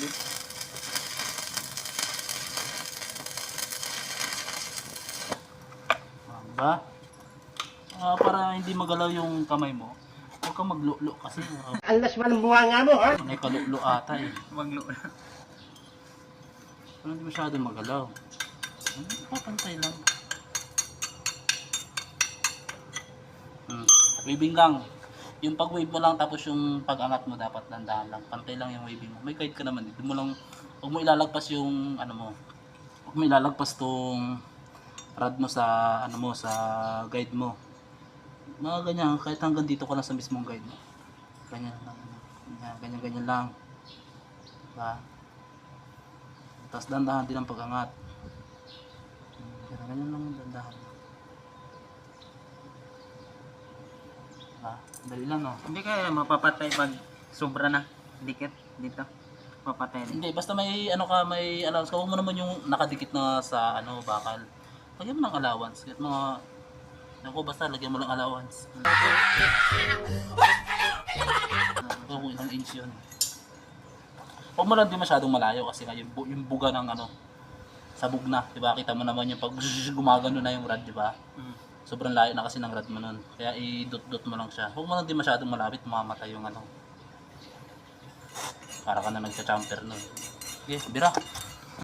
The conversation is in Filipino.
din. Diba? Para hindi magalaw yung kamay mo, huwag kang maglulo kasi Alas man ang buha nga mo, ha? may kalulo ata eh. Maglo na. Para hindi masyadong magalaw. Papantay lang. Waving lang. Yung pag-wave mo lang tapos yung pag-angat mo dapat dandahan lang. Pantay lang yung waving mo. May guide ka naman. Hindi mo lang, huwag mo ilalagpas yung ano mo. Huwag mo ilalagpas tong rod mo sa ano mo sa guide mo. Mga ganyan, kahit hanggang dito ka lang sa mismong guide mo. Ganyan lang. Ganyan lang. Diba? Tapos dandahan din ang pag-angat. Ganyan lang ang dandahan. Dali lang no. Hindi kaya mapapatay pag sobra na. Dikit dito. Mapatay din. Hindi, basta may ano ka, may allowance ka. Huwag mo naman yung nakadikit na sa ano, bakal. Lagyan mo ng allowance. Kahit mga, ako basta lagyan mo lang allowance. Kung ilang inch yun. Huwag mo lang din masyadong malayo kasi nga yung buga ng ano, sabog na. Diba? Kita mo naman yung pag gumagano na yung rod, diba? Sobrang layo na kasi ng rod mo nun. Kaya i-dot-dot mo lang siya. Huwag mo lang din masyadong malapit, mamamatay yung ano. Para ka na nagcha-champer nun. Okay, bira.